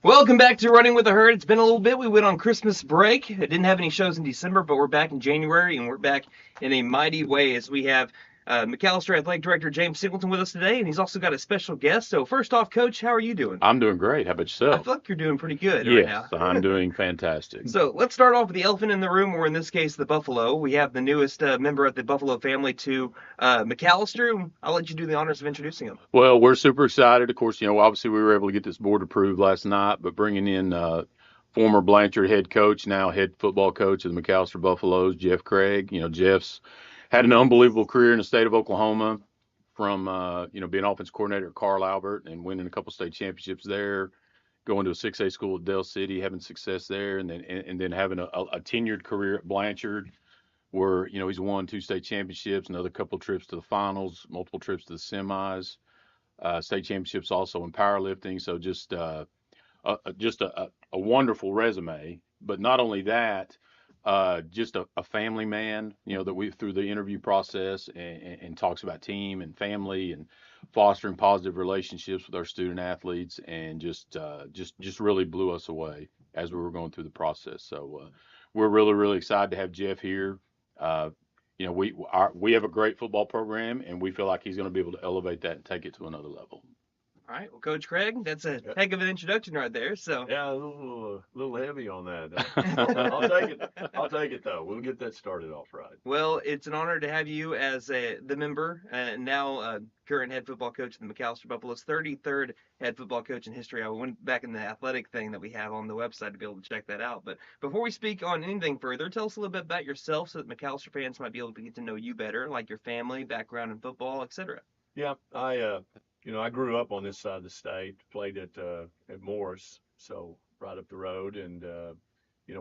Welcome back to Running with the Herd. It's been a little bit. We went on Christmas break. I didn't have any shows in December, but we're back in January, and we're back in a mighty way as we have McAlester Athletic Director James Singleton with us today, and he's also got a special guest. So first off, Coach, how are you doing? I'm doing great. How about I yourself? feel like you're doing pretty good right Yes, now. I'm doing fantastic. So let's start off with the elephant in the room, or in this case, the buffalo. We have the newest member of the Buffalo family to McAlester. I'll let you do the honors of introducing him. Well, we're super excited. Of course, obviously we were able to get this board approved last night, but bringing in former Blanchard head coach, now head football coach of the McAlester Buffaloes, Jeff Craig. Jeff's had an unbelievable career in the state of Oklahoma from, being offense coordinator at Carl Albert and winning a couple state championships there, going to a 6A school at Dell City, having success there, and then having a tenured career at Blanchard where he's won 2 state championships, another couple trips to the finals, multiple trips to the semis, state championships also in powerlifting. So just a wonderful resume. But not only that, just a family man. That we through the interview process and talks about team and family and fostering positive relationships with our student athletes, and just really blew us away as we were going through the process. So we're really excited to have Jeff here. Uh, we have a great football program, and we feel like he's going to be able to elevate that and take it to another level. All right, well, Coach Craig, that's a heck of an introduction right there. So Yeah, a little heavy on that. I'll take it. I'll take it though. We'll get that started off right. Well, it's an honor to have you as the member and now current head football coach of the McAlester Buffaloes, 33rd head football coach in history. I went back in the athletic thing that we have on the website to be able to check that out. But before we speak on anything further, tell us a little bit about yourself so that McAlester fans might be able to get to know you better, like your family, background in football, etc. Yeah, I grew up on this side of the state. Played at Morris, so right up the road, and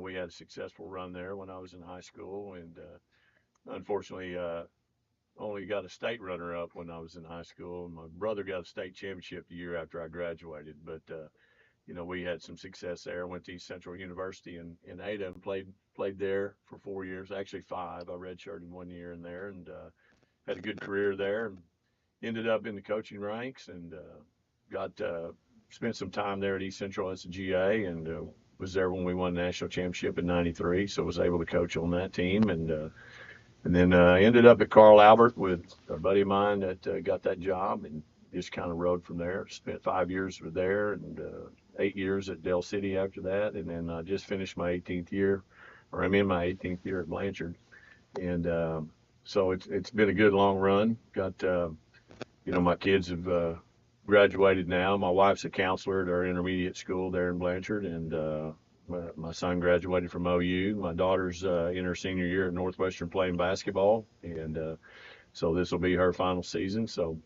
we had a successful run there when I was in high school, and unfortunately, only got a state runner-up when I was in high school. And my brother got a state championship the year after I graduated, but we had some success there. I went to East Central University in Ada and played there for 4 years, actually 5. I redshirted 1 year in there, and had a good career there. And ended up in the coaching ranks, and got spent some time there at East Central as a GA, and was there when we won the national championship in '93. So was able to coach on that team, and then ended up at Carl Albert with a buddy of mine that got that job, and just kind of rode from there. Spent 5 years there, and 8 years at Dell City after that, and then I just finished my 18th year, or I'm in my 18th year at Blanchard, and so it's been a good long run. Got my kids have graduated now. My wife's a counselor at our intermediate school there in Blanchard, and my son graduated from OU. My daughter's in her senior year at Northwestern playing basketball, and so this will be her final season. So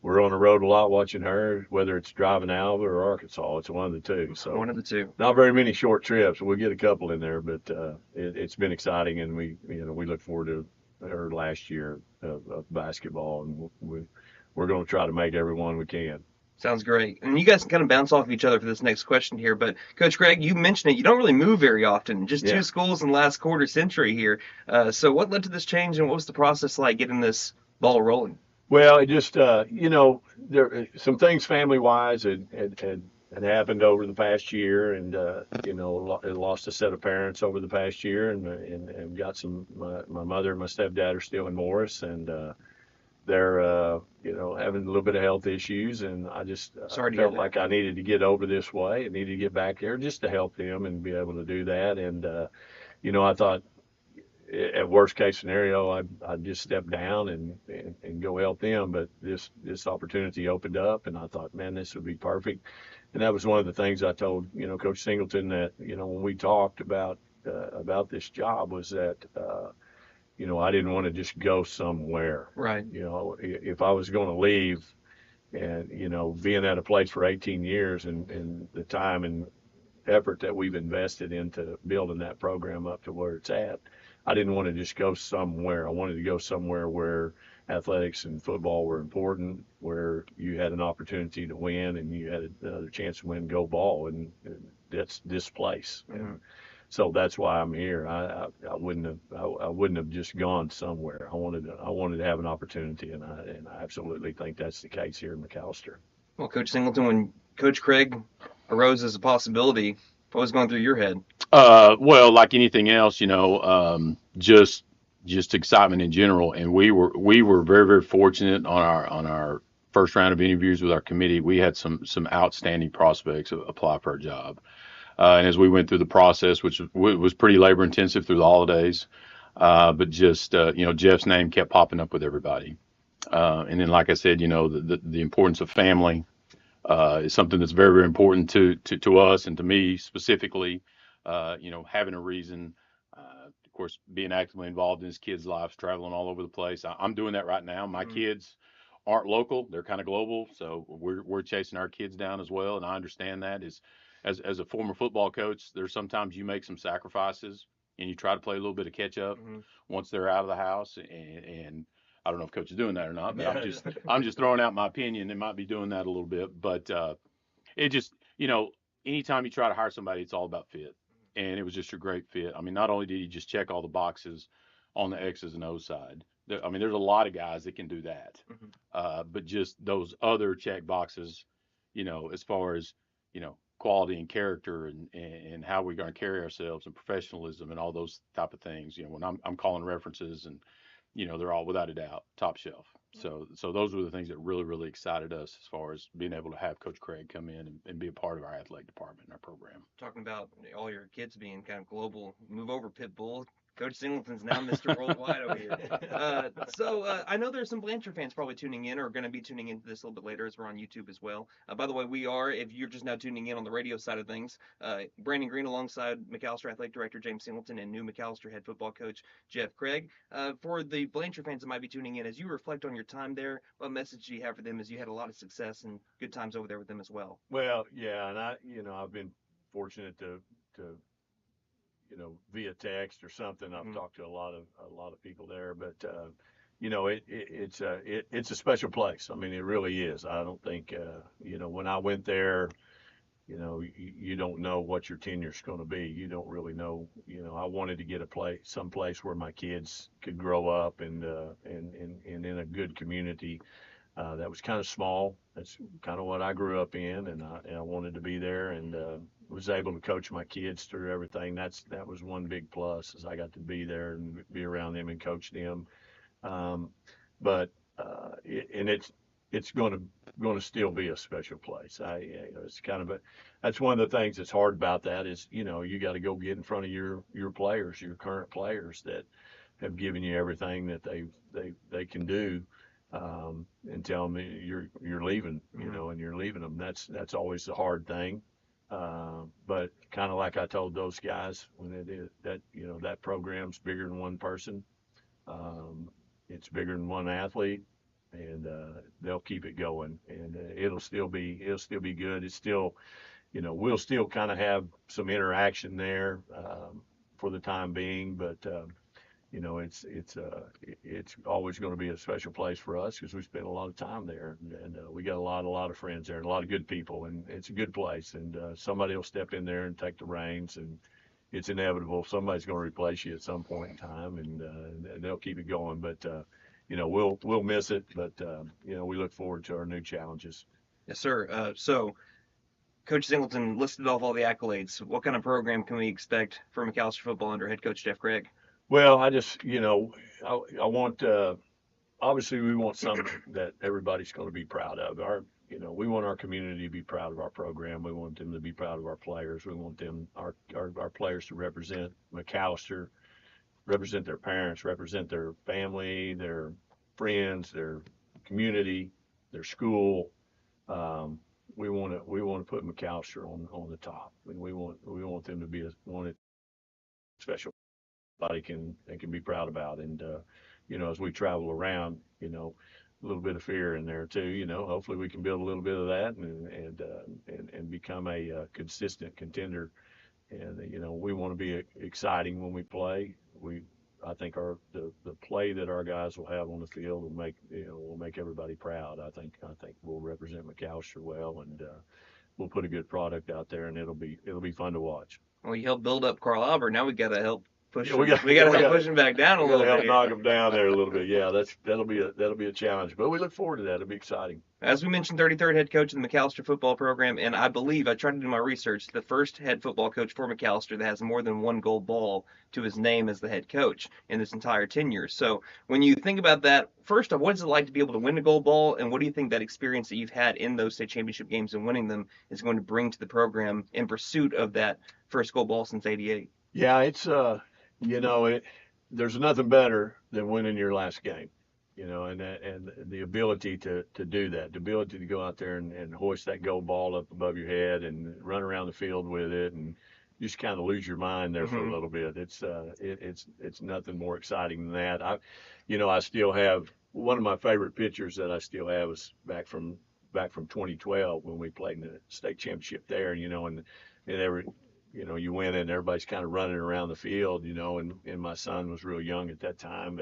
we're on the road a lot watching her, whether it's driving Alva or Arkansas. It's one of the two. So one of the two. Not very many short trips. We'll get a couple in there, but it's been exciting, and we look forward to her last year of basketball, and we're going to try to make every one we can. Sounds great. And you guys can kind of bounce off each other for this next question here. But, Coach Craig, you mentioned it. You don't really move very often. Just 2 schools in the last quarter century here. So what led to this change, and what was the process like getting this ball rolling? Well, it just, there some things family-wise had happened over the past year, and, lost a set of parents over the past year, and got my mother and my stepdad are still in Morris, and they're having a little bit of health issues, and I just felt like I needed to get over this way. I needed to get back there just to help them and be able to do that. And I thought at worst case scenario I'd just step down and go help them, but this opportunity opened up, and I thought, man, this would be perfect. And that was one of the things I told Coach Singleton, that when we talked about this job, was that I didn't want to just go somewhere. Right. If I was going to leave, and, being at a place for 18 years and the time and effort that we've invested into building that program up to where it's at, I didn't want to just go somewhere. I wanted to go somewhere where athletics and football were important, where you had an opportunity to win and you had another chance to win go ball, and that's this place. Mm-hmm. So that's why I'm here. I wouldn't have just gone somewhere. I wanted to have an opportunity, and I absolutely think that's the case here in McAlester. Well, Coach Singleton, when Coach Craig arose as a possibility? What was going through your head? Well, like anything else, just excitement in general. And we were very, very fortunate on our first round of interviews with our committee. We had some outstanding prospects apply for a job. And as we went through the process, which was pretty labor intensive through the holidays, but just Jeff's name kept popping up with everybody. And then, like I said, the importance of family is something that's very, very important to us and to me specifically. Having a reason, of course, being actively involved in his kids' lives, traveling all over the place. I'm doing that right now. My kids aren't local; they're kind of global, so we're chasing our kids down as well. And I understand that as a former football coach, there's sometimes you make some sacrifices and you try to play a little bit of catch up Mm-hmm. once they're out of the house. And I don't know if coach is doing that or not, but Yeah. I'm just throwing out my opinion. They might be doing that a little bit, but it just anytime you try to hire somebody, it's all about fit. And it was just a great fit. I mean, not only did he just check all the boxes on the X's and O's side. I mean, there's a lot of guys that can do that, Mm-hmm. but just those other check boxes, as far as quality and character and how we're going to carry ourselves and professionalism and all those type of things. When I'm calling references and they're all without a doubt top shelf. So those were the things that really, really excited us as far as being able to have Coach Craig come in and be a part of our athletic department and our program. Talking about all your kids being kind of global, move over Pitbull. Coach Singleton's now Mr. Worldwide over here. I know there's some Blanchard fans probably tuning in or going to be tuning into this a little bit later as we're on YouTube as well. By the way, we are, if you're just now tuning in on the radio side of things, Brandon Green alongside McAlester Athletic Director James Singleton and new McAlester head football coach Jeff Craig. For the Blanchard fans that might be tuning in, as you reflect on your time there, what message do you have for them as you had a lot of success and good times over there with them as well? Well, yeah, and I've been fortunate to via text or something. I've talked to a lot of people there, but it's a special place. I mean, it really is. I don't think when I went there, you don't know what your tenure's going to be. You don't really know. I wanted to get someplace where my kids could grow up and in a good community. That was kind of small. That's kind of what I grew up in, and I wanted to be there, and was able to coach my kids through everything. That was one big plus, is I got to be there and be around them and coach them. But it's going to still be a special place. It's kind of that's one of the things that's hard about that is you got to go get in front of your players, your current players that have given you everything that they can do. And tell them you're leaving, and you're leaving them. That's always the hard thing. But kind of like I told those guys when they did that, that program's bigger than one person. It's bigger than one athlete, and they'll keep it going, and it'll still be good. It's still, we'll still kind of have some interaction there for the time being, but it's always going to be a special place for us because we spent a lot of time there, and we got a lot of friends there and a lot of good people, and it's a good place. And somebody will step in there and take the reins, and it's inevitable. Somebody's going to replace you at some point in time, and they'll keep it going. But we'll miss it, but we look forward to our new challenges. Yes, sir. So Coach Singleton listed off all the accolades. What kind of program can we expect for McAlester football under head coach Jeff Craig? Well, I just, I want, obviously we want something that everybody's going to be proud of. We want our community to be proud of our program. We want them to be proud of our players. We want our players to represent McAlester, represent their parents, represent their family, their friends, their community, their school. We want to put McAlester on the top, and we want them to be one special body can be proud about. And as we travel around, a little bit of fear in there too. Hopefully we can build a little bit of that and become a consistent contender. And we want to be exciting when we play. I think the play that our guys will have on the field will make everybody proud. I think we'll represent McAlester well, and we'll put a good product out there, and it'll be fun to watch. Well, you helped build up Carl Albert. Now we got to help push Yeah, we got to help push them back down a we got little to help bit. knock them down there a little bit. Yeah, that'll be a challenge, but we look forward to that. It'll be exciting. As we mentioned, 33rd head coach of the McAlester football program, and I believe I tried to do my research. The first head football coach for McAlester that has more than one gold ball to his name as the head coach in this entire tenure. So when you think about that, first off, what is it like to be able to win a gold ball, and what do you think that experience that you've had in those state championship games and winning them is going to bring to the program in pursuit of that first gold ball since '88? Yeah, it's you know, there's nothing better than winning your last game. And the ability to do that, the ability to go out there and hoist that gold ball up above your head and run around the field with it and just kind of lose your mind there for a little bit. It's nothing more exciting than that. I still have one of my favorite pictures that I still have is back from 2012 when we played in the state championship there. You win and everybody's kind of running around the field. And my son was real young at that time,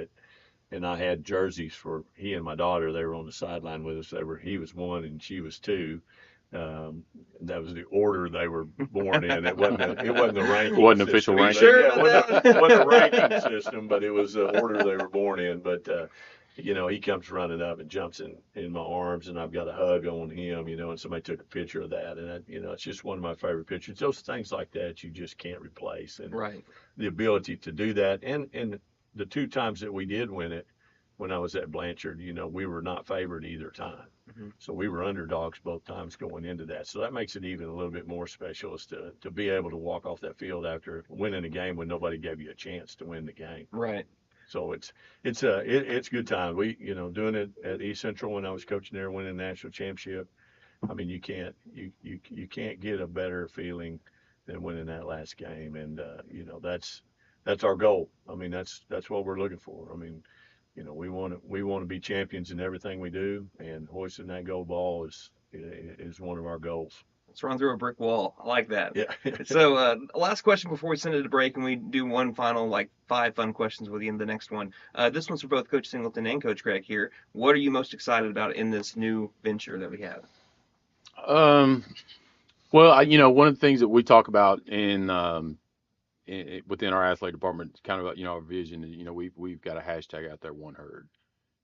and I had jerseys for he and my daughter. They were on the sideline with us. He was 1 and she was 2. That was the order they were born in. It wasn't the ranking. It wasn't official ranking. Sure Yeah, it wasn't a ranking system, but it was the order they were born in. But he comes running up and jumps in my arms, and I've got a hug on him. And somebody took a picture of that, and it's just one of my favorite pictures. Those things like that you just can't replace, and Right. the ability to do that, and the 2 times that we did win it, when I was at Blanchard, we were not favored either time. So we were underdogs both times going into that. So that makes it even a little bit more special is to be able to walk off that field after winning a game when nobody gave you a chance to win the game. Right. So it's good time. We, doing it at East Central when I was coaching there, winning the national championship. I mean, you can't get a better feeling than winning that last game. And, that's our goal. I mean, that's what we're looking for. I mean, we want to be champions in everything we do, and hoisting that gold ball is one of our goals. Let's run through a brick wall. I like that. Yeah. So, last question before we send it to break, and we do one final, 5 fun questions with you in the next one. This one's for both Coach Singleton and Coach Craig here. What are you most excited about in this new venture that we have? Well, one of the things that we talk about within our athletic department, kind of, our vision is, we've got a hashtag out there, One Herd,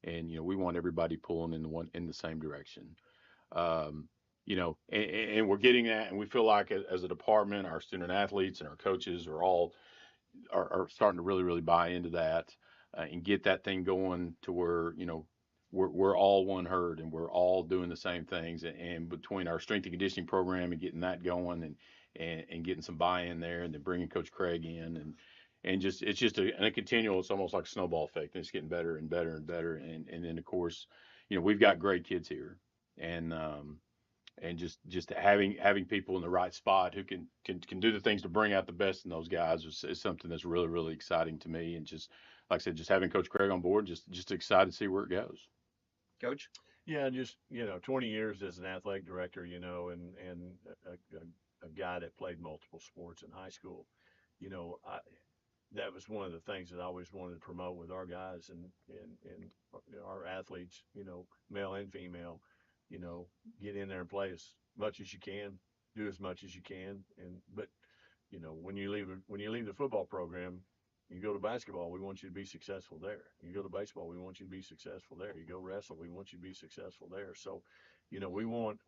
and we want everybody pulling in the same direction. And we're getting that, and we feel like as a department, our student athletes and our coaches are starting to really, really buy into that, and get that thing going to where, we're all one herd and we're all doing the same things. And between our strength and conditioning program and getting that going and getting some buy-in there, and then bringing Coach Craig in, and just it's just a continual. It's almost like a snowball effect, and it's getting better and better and better. And then of course, we've got great kids here, and just having people in the right spot who can do the things to bring out the best in those guys is something that's really, really exciting to me. And just like I said, just having Coach Craig on board, just excited to see where it goes. Coach? Yeah, just 20 years as an athletic director, and a guy that played multiple sports in high school. That was one of the things that I always wanted to promote with our guys and our athletes, male and female. Get in there and play as much as you can, do as much as you can, but when you leave the football program, you go to basketball, we want you to be successful there. You go to baseball, we want you to be successful there. You go wrestle, we want you to be successful there. So, we want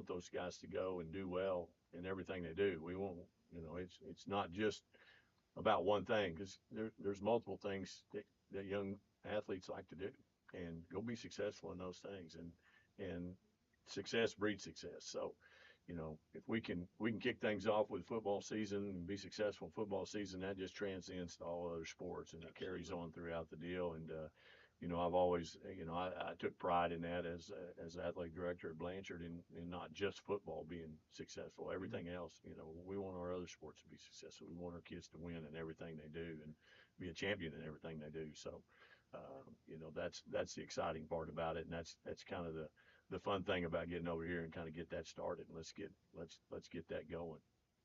those guys to go and do well in everything they do. We want, it's not just about one thing, because there's multiple things that young athletes like to do, and go be successful in those things, and success breeds success. So, if we can kick things off with football season and be successful in football season, that just transcends to all other sports, and it carries on throughout the deal. And I've always, I took pride in that as athletic director at Blanchard, and not just football being successful. Everything else, we want our other sports to be successful. We want our kids to win in everything they do and be a champion in everything they do. So, that's the exciting part about it, and that's kind of the fun thing about getting over here and kind of get that started. Let's get that going.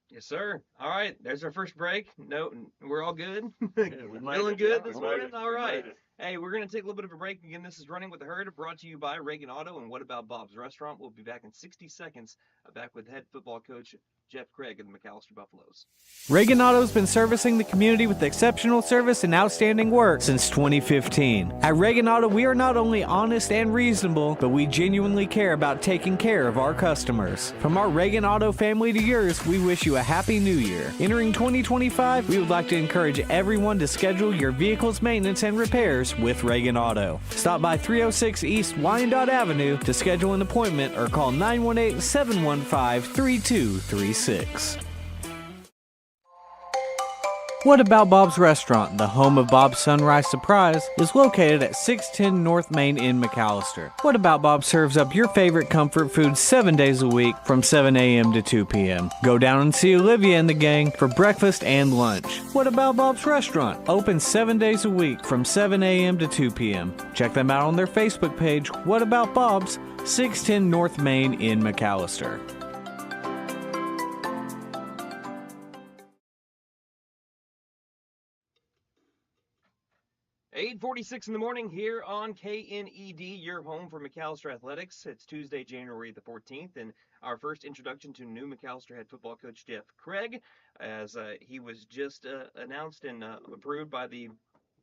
Yes, sir. All right, there's our first break. No, we're all good. Yeah, Feeling good this morning. All right. Hey, we're going to take a little bit of a break. Again, this is Running with the Herd, brought to you by Reagan Auto and What About Bob's Restaurant. We'll be back in 60 seconds, back with head football coach Jeff Craig of the McAlester Buffaloes. Reagan Auto has been servicing the community with exceptional service and outstanding work since 2015. At Reagan Auto, we are not only honest and reasonable, but we genuinely care about taking care of our customers. From our Reagan Auto family to yours, we wish you a happy new year. Entering 2025, we would like to encourage everyone to schedule your vehicle's maintenance and repairs with Reagan Auto. Stop by 306 East Wyandotte Avenue to schedule an appointment or call 918-715-3236. What About Bob's Restaurant, the home of Bob's Sunrise Surprise, is located at 610 North Main in McAlester. What About Bob serves up your favorite comfort food 7 days a week from 7 a.m. to 2 p.m. Go down and see Olivia and the gang for breakfast and lunch. What About Bob's Restaurant, open 7 days a week from 7 a.m. to 2 p.m. Check them out on their Facebook page, What About Bob's, 610 North Main in McAlester. 8:46 in the morning here on KNED, your home for McAlester Athletics. It's Tuesday, January the 14th, and our first introduction to new McAlester head football coach Jeff Craig, as he was just announced and approved by the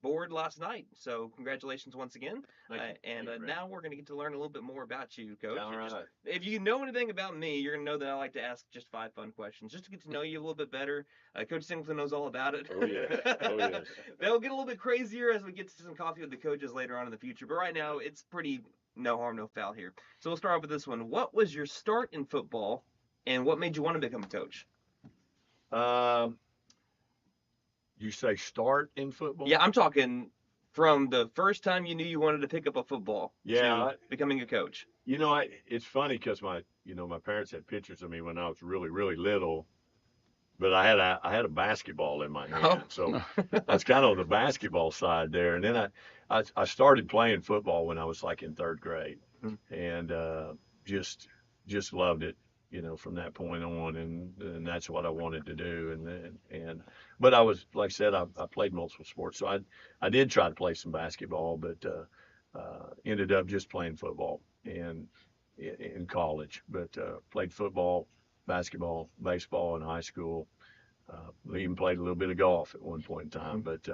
board last night. So congratulations once again. Now we're going to get to learn a little bit more about you, Coach. All right. If you know anything about me, you're going to know that I like to ask just 5 fun questions, just to get to know you a little bit better. Coach Singleton knows all about it. Oh, yes. Oh, yes. They'll get a little bit crazier as we get to some coffee with the coaches later on in the future. But right now, it's pretty no harm, no foul here. So we'll start off with this one. What was your start in football, and what made you want to become a coach? You say start in football? Yeah, I'm talking from the first time you knew you wanted to pick up a football to becoming a coach. You know, it's funny because my parents had pictures of me when I was really, really little, but I had a basketball in my hand, so that's kind of on the basketball side there. And then I started playing football when I was like in third grade, and just loved it. From that point on, and that's what I wanted to do. But I was, like I said, I played multiple sports, so I did try to play some basketball, but ended up just playing football in college. But played football, basketball, baseball in high school. Even played a little bit of golf at one point in time. But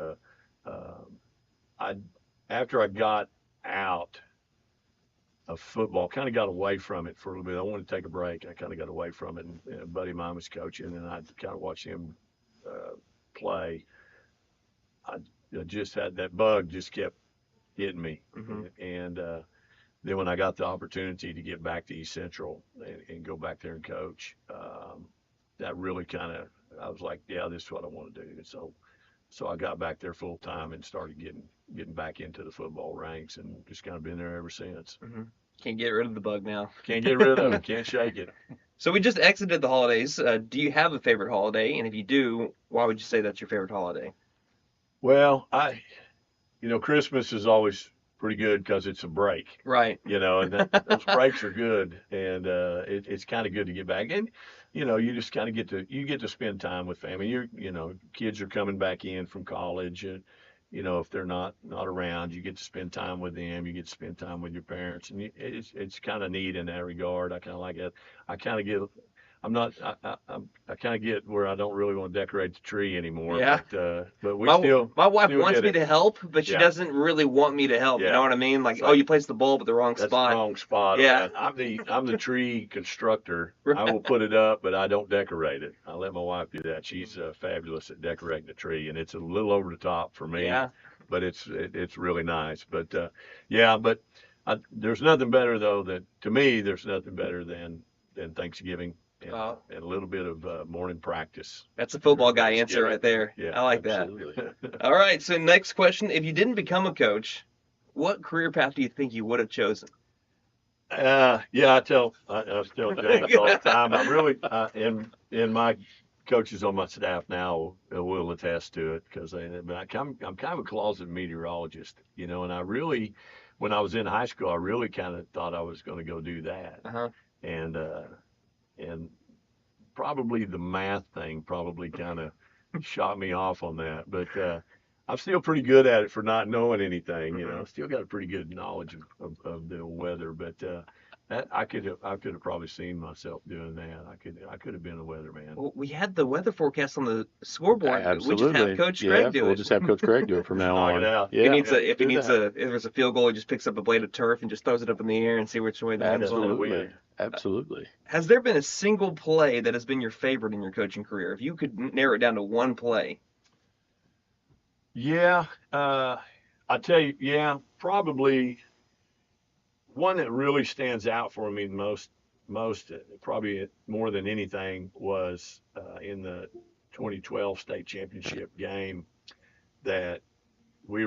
after I got out of football, kind of got away from it for a little bit. I wanted to take a break. I kind of got away from it, and a buddy of mine was coaching, and I kind of watched him play. I just had that bug just kept hitting me, and then when I got the opportunity to get back to East Central and go back there and coach, that really I was like, yeah, this is what I want to do. And so I got back there full time and started getting back into the football ranks, and just kind of been there ever since. Can't get rid of the bug now. Can't get rid of it. Can't shake it. So we just exited the holidays. Do you have a favorite holiday? And if you do, why would you say that's your favorite holiday? Well, Christmas is always pretty good because it's a break. Right. And those breaks are good, and it's kind of good to get back. And you just kind of get to spend time with family. Kids are coming back in from college, and if they're not around, you get to spend time with them. You get to spend time with your parents, and it's kind of neat in that regard. I kind of like it. I kind of get. I kind of get where I don't really want to decorate the tree anymore. Yeah. But my wife wants me to help, but she doesn't really want me to help. Yeah. You know what I mean? Like, So you placed the bulb at the wrong That's spot. the wrong spot. Yeah. I'm the tree constructor. Right. I will put it up, but I don't decorate it. I let my wife do that. She's fabulous at decorating the tree, and it's a little over the top for me. Yeah. But it's really nice. But there's nothing better to me. There's nothing better than Thanksgiving. And a little bit of morning practice. That's a football guy answer right there. Yeah, I like absolutely. that. All right. So next question: if you didn't become a coach, what career path do you think you would have chosen? I tell James all the time. I really, and my coaches on my staff now will attest to it, because I'm kind of a closet meteorologist, and I really, when I was in high school, I really kind of thought I was going to go do that, and probably the math thing probably kind of shot me off on that, but I'm still pretty good at it for not knowing anything. You Mhm. know, still got a pretty good knowledge of the weather, but I could have probably seen myself doing that. I could have been a weatherman. Well, we had the weather forecast on the scoreboard. We just have Absolutely. Coach Yeah, Craig do we'll it. just have Coach Craig do it from now Knock on. it out. Yeah. If do that. if there's a field goal, he just picks up a blade of turf and just throws it up in the air and see which way the wind's blowing. Absolutely. Absolutely. Has there been a single play that has been your favorite in your coaching career? If you could narrow it down to one play. Yeah, I tell you, yeah, probably one that really stands out for me most probably more than anything was in the 2012 state championship game that we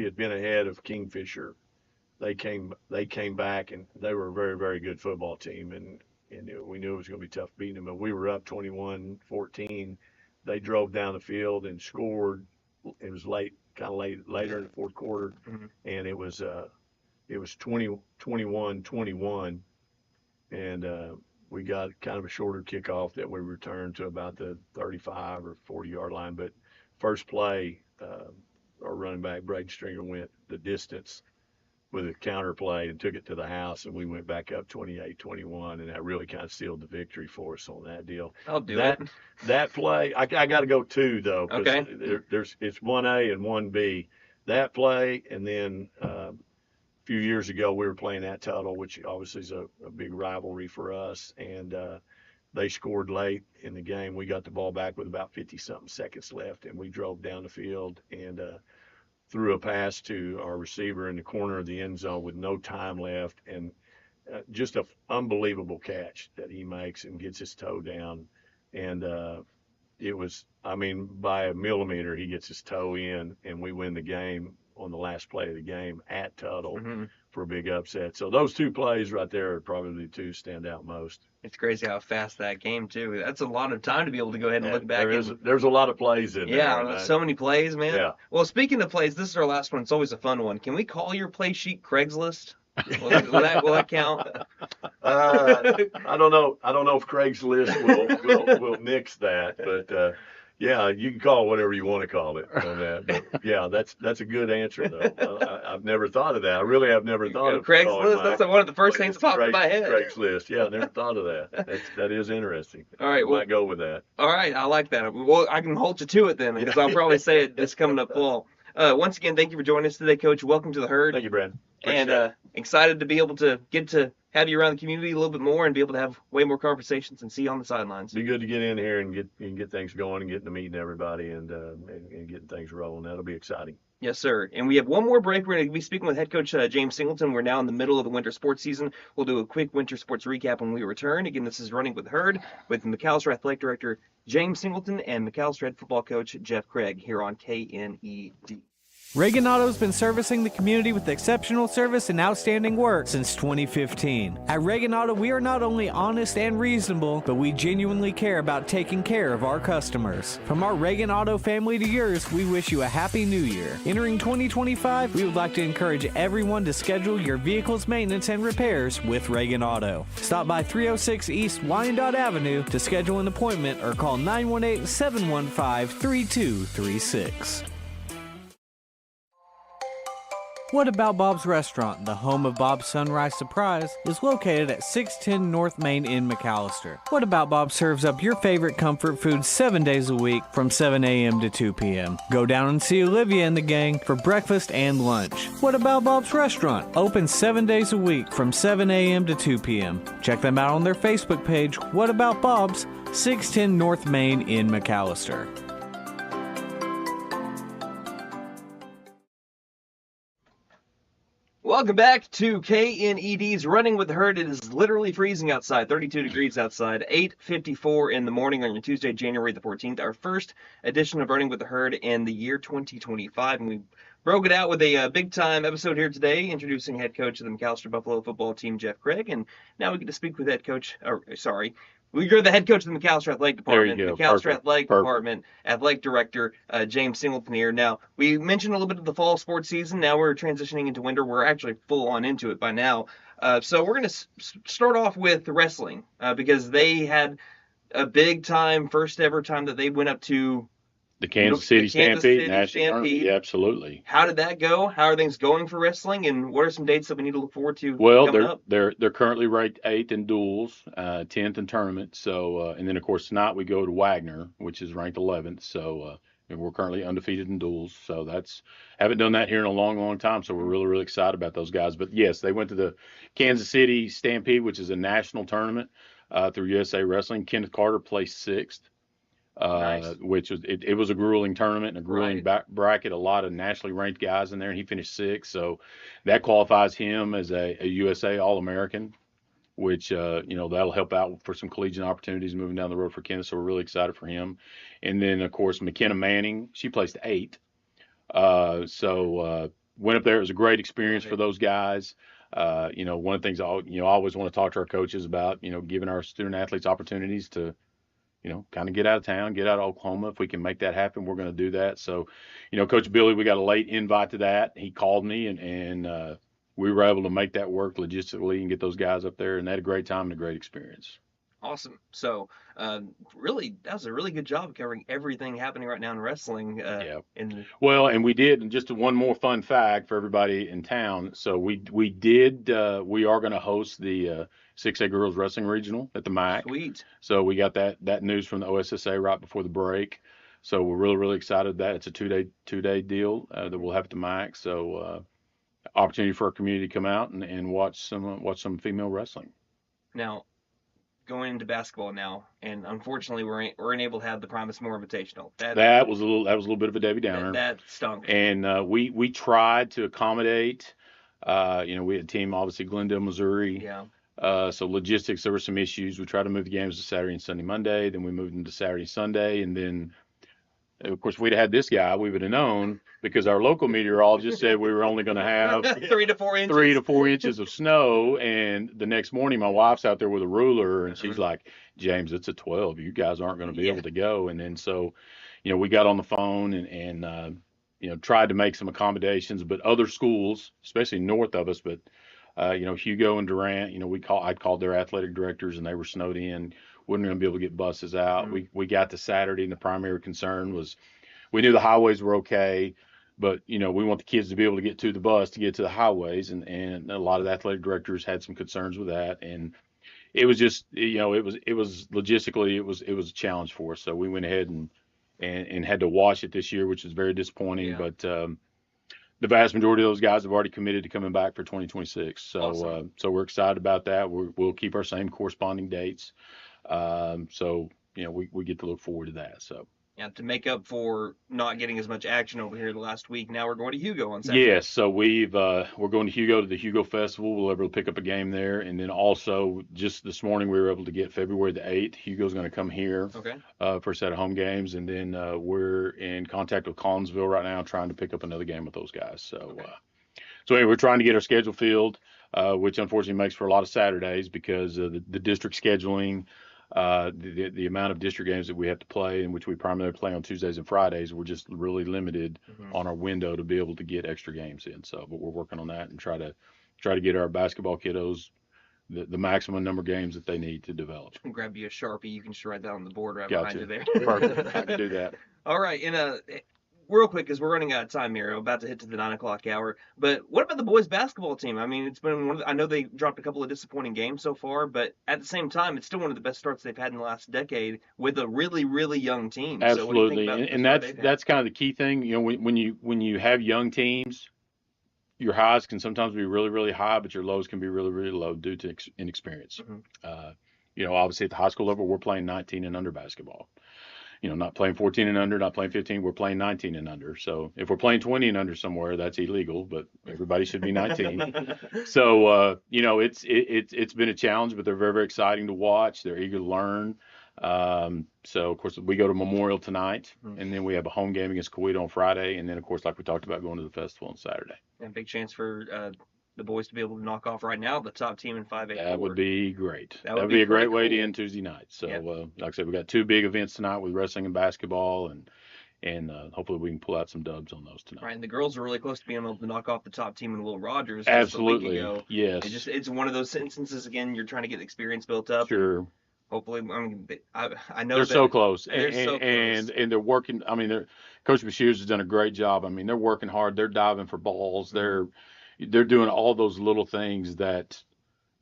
had been ahead of Kingfisher. They came back and they were a very, very good football team, and we knew it was going to be tough beating them, but we were up 21-14. They drove down the field and scored. It was later in the fourth quarter, Mhm. and it was 21-21, and we got kind of a shorter kickoff that we returned to about the 35 or 40-yard line. But first play, our running back Braden Stringer went the distance with a counter play and took it to the house, and we went back up 28-21, and that really kind of sealed the victory for us on that deal. I'll do That it. that play, I got to go two though, because Okay. it's 1A and 1B. That play, and then a few years ago we were playing at Tuttle, which obviously is a big rivalry for us, and they scored late in the game. We got the ball back with about 50-something seconds left, and we drove down the field and threw a pass to our receiver in the corner of the end zone with no time left, and just an unbelievable catch that he makes and gets his toe down. And it was, I mean, by a millimeter, he gets his toe in, and we win the game on the last play of the game at Tuttle Mhm. for a big upset. So those two plays right there are probably the two stand out most. It's crazy how fast that game too. That's a lot of time to be able to go ahead and look back. There's a lot of plays in there. Yeah, and so many plays, man. Yeah. Well, speaking of plays, this is our last one. It's always a fun one. Can we call your play sheet Craigslist? Will that count? I don't know. I don't know if Craigslist will mix that, but yeah, you can call it whatever you want to call it on that. But yeah, that's a good answer though. I've never thought of that. I really have never thought of calling Craigslist. That's one of the first things that popped in my head. Craigslist. Yeah, I never thought of that. That is interesting. All right, I well, might go with that. all right, I like that. Well, I can hold you to it then, because I'll probably say it this coming up fall. Once again, thank you for joining us today, Coach. Welcome to the herd. Thank you, Brad. And excited to be able to get to have you around the community a little bit more and be able to have way more conversations and see you on the sidelines. Be good to get in here and get things going and getting to meeting everybody and getting things rolling. That'll be exciting. Yes, sir. And we have one more break. We're going to be speaking with head coach James Singleton. We're now in the middle of the winter sports season. We'll do a quick winter sports recap when we return. Again, this is Running with the Herd with McAlester Athletic Director James Singleton and McAlester head football coach Jeff Craig here on KNED. Reagan Auto's been servicing the community with exceptional service and outstanding work since 2015. At Reagan Auto, we are not only honest and reasonable, but we genuinely care about taking care of our customers. From our Reagan Auto family to yours, we wish you a happy new year. Entering 2025, we would like to encourage everyone to schedule your vehicle's maintenance and repairs with Reagan Auto. Stop by 306 East Wyandotte Avenue to schedule an appointment or call 918-715-3236. What About Bob's Restaurant, the home of Bob's Sunrise Surprise, is located at 610 North Main in McAlester. What About Bob serves up your favorite comfort food 7 days a week from 7 a.m. to 2 p.m. Go down and see Olivia and the gang for breakfast and lunch. What About Bob's Restaurant, open 7 days a week from 7 a.m. to 2 p.m. Check them out on their Facebook page, What About Bob's, 610 North Main in McAlester. Welcome back to KNED's Running with the Herd. It is literally freezing outside, 32 degrees outside, 8:54 in the morning on your Tuesday, January the 14th, our first edition of Running with the Herd in the year 2025. And we broke it out with a big-time episode here today, introducing head coach of the McAlester Buffalo football team, Jeff Craig. And now we get to speak with you're the head coach of the McAlester Athletic Department. There you go. McAlester Perfect. Athletic Perfect. Department Athletic Director James Singleton here. Now, we mentioned a little bit of the fall sports season. Now we're transitioning into winter. We're actually full on into it by now. So we're going to start off with wrestling because they had a big time, first ever time that they went up to The Kansas City Kansas Stampede, City national tournament. Stampede. Yeah, absolutely. How did that go? How are things going for wrestling? And what are some dates that we need to look forward to Well, coming up? they're currently ranked 8th in duels, 10th in tournament. So and then of course tonight we go to Wagner, which is ranked 11th. So and we're currently undefeated in duels. So that's haven't done that here in a long, long time. So we're really excited about those guys. But yes, they went to the Kansas City Stampede, which is a national tournament through USA Wrestling. Kenneth Carter placed 6th. Nice. Which was it was a grueling tournament and a grueling Right. bracket. A lot of nationally ranked guys in there, and he finished 6th. So that qualifies him as a USA All-American, which that'll help out for some collegiate opportunities moving down the road for Kenneth. So we're really excited for him. And then of course McKenna Manning, she placed 8th. Went up there. It was a great experience for those guys. One of the things I always want to talk to our coaches about, giving our student athletes opportunities to kind of get out of town, get out of Oklahoma. If we can make that happen, we're going to do that. So, Coach Billy, we got a late invite to that. He called me and we were able to make that work logistically and get those guys up there. And they had a great time and a great experience. Awesome. So, really, that was a really good job covering everything happening right now in wrestling. Yeah. Well, and we did, and just one more fun fact for everybody in town. So we are going to host the 6A Girls Wrestling Regional at the MAC. Sweet. So we got that news from the OSSA right before the break. So we're really, really excited that it's a two-day deal that we'll have at the MAC. So opportunity for our community to come out and watch some female wrestling. Now, going into basketball now, and unfortunately we're unable to have the Primus Moore Invitational. That was a little bit of a Debbie Downer. That stunk. And we tried to accommodate. We had a team, obviously Glendale, Missouri. Yeah. So logistics, there were some issues. We tried to move the games to Saturday and Sunday, Monday. Then we moved them to Saturday, Sunday, and then of course, if we'd had this guy, we would have known because our local meteorologist said we were only going to have 3 to 4 inches. 3 to 4 inches of snow. And the next morning, my wife's out there with a ruler, and she's like, "James, it's a 12. You guys aren't going to be able to go." And then so, we got on the phone and tried to make some accommodations. But other schools, especially north of us, but Hugo and Durant, I'd called their athletic directors, and they were snowed in. Wasn't going to be able to get buses out. Mm-hmm. We got to Saturday, and the primary concern was we knew the highways were okay, but we want the kids to be able to get to the bus to get to the highways, and a lot of the athletic directors had some concerns with that, and it was just it was logistically it was a challenge for us. So we went ahead and had to wash it this year, which was very disappointing. Yeah. But the vast majority of those guys have already committed to coming back for 2026. So Awesome. So we're excited about that. We'll keep our same corresponding dates. We get to look forward to that. So Yeah, to make up for not getting as much action over here the last week, now we're going to Hugo on Saturday. Yes, so we're going to Hugo to the Hugo Festival. We'll be able to pick up a game there, and then also just this morning we were able to get February the 8th. Hugo's going to come here for a set of home games, and then we're in contact with Collinsville right now, trying to pick up another game with those guys. So anyway, we're trying to get our schedule filled, which unfortunately makes for a lot of Saturdays because of the district scheduling. The amount of district games that we have to play, in which we primarily play on Tuesdays and Fridays, we're just really limited on our window to be able to get extra games in. So, but we're working on that and try to get our basketball kiddos the maximum number of games that they need to develop. Grab you a Sharpie. You can just write that on the board right Gotcha. behind you there. Perfect. I can do that. All right. Real quick, because we're running out of time here, I'm about to hit to the 9 o'clock hour. But what about the boys basketball team? I mean, it's been I know they dropped a couple of disappointing games so far, but at the same time, it's still one of the best starts they've had in the last decade with a really, really young team. Absolutely, so and that's kind of the key thing. When you have young teams, your highs can sometimes be really, really high, but your lows can be really, really low due to inexperience. Obviously at the high school level, we're playing 19 and under basketball. Not playing 14 and under, not playing 15. We're playing 19 and under. So if we're playing 20 and under somewhere, that's illegal. But everybody should be 19. So it's been a challenge, but they're very, very exciting to watch. They're eager to learn. So of course we go to Memorial tonight, and then we have a home game against Coweta on Friday, and then of course like we talked about going to the festival on Saturday. And big chance for the boys to be able to knock off right now the top team in 5A. That would be great. That would be be a great cool way to end Tuesday night. So, like I said, we got 2 big events tonight with wrestling and basketball, and hopefully we can pull out some dubs on those tonight. Right, and the girls are really close to being able to knock off the top team in Will Rogers. Absolutely, just a week ago. yes. It's one of those instances again. You're trying to get experience built up. Sure. hopefully, I mean, I know They're that so close, they're so close. and they're working. I mean, Coach Bashir's has done a great job. I mean, they're working hard. They're diving for balls. They're doing all those little things that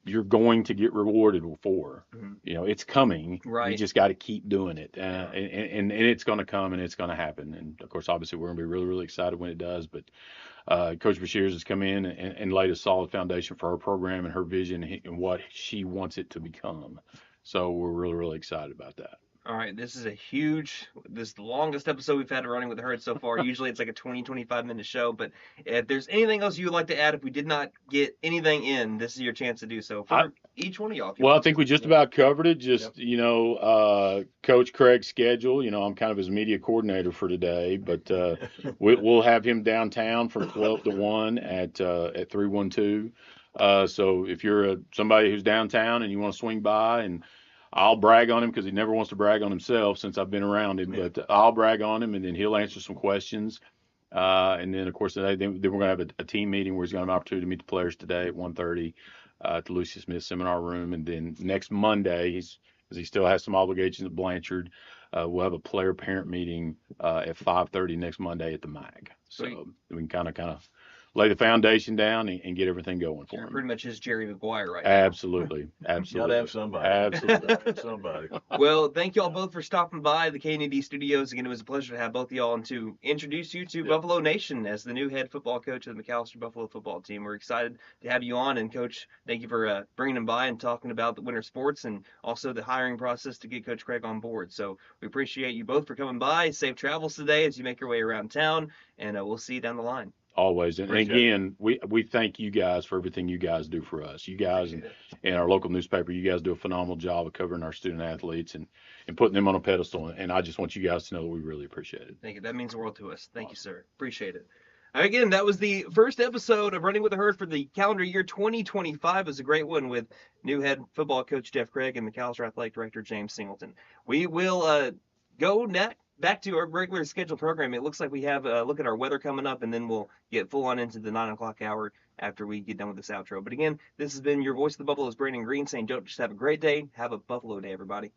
you're going to get rewarded for. Mhm. It's coming. You Right. just got to keep doing it, Yeah. and it's going to come and it's going to happen. And of course, obviously, we're going to be really, really excited when it does. But Coach Bashir has come in and laid a solid foundation for her program and her vision and what she wants it to become. So we're really, really excited about that. All right, this is the longest episode we've had running with the herd so far. Usually it's like a 25-minute show, but if there's anything else you would like to add, if we did not get anything in, this is your chance to do so for each one of y'all. Well, I think we just about covered it. Just, Coach Craig's schedule, I'm kind of his media coordinator for today, but we'll have him downtown from 12 to 1 at 312. So if you're somebody who's downtown and you want to swing by, and I'll brag on him because he never wants to brag on himself since I've been around him, but I'll brag on him and then he'll answer some questions. And then, of course, then we're going to have a team meeting where he's going to have an opportunity to meet the players today at 1:30 at the Lucy Smith Seminar Room. And then next Monday, because he still has some obligations at Blanchard, we'll have a player-parent meeting at 5:30 next Monday at the MAG. So we can kind of lay the foundation down and get everything going for him. Pretty much his Jerry Maguire right now. Absolutely. Gotta have somebody. Absolutely. Somebody. Well, thank y'all both for stopping by the KND studios. Again, it was a pleasure to have both of y'all and to introduce you to Buffalo Nation as the new head football coach of the McAlester Buffalo football team. We're excited to have you on. And, Coach, thank you for bringing them by and talking about the winter sports and also the hiring process to get Coach Craig on board. So we appreciate you both for coming by. Safe travels today as you make your way around town, and we'll see you down the line. Always. And again, we thank you guys for everything you guys do for us. You guys and our local newspaper, you guys do a phenomenal job of covering our student athletes and putting them on a pedestal. And I just want you guys to know that we really appreciate it. Thank you. That means the world to us. Thank you, sir. Appreciate it. Again, that was the first episode of Running with the Herd for the calendar year 2025. It was a great one with new head football coach Jeff Craig and McAlester Athletic Director James Singleton. We will go back to our regular scheduled program. It looks like we have a look at our weather coming up, and then we'll get full on into the 9 o'clock hour after we get done with this outro. But again, this has been your voice of the Buffaloes, Brandon Green, saying don't just have a great day, have a Buffalo day, everybody.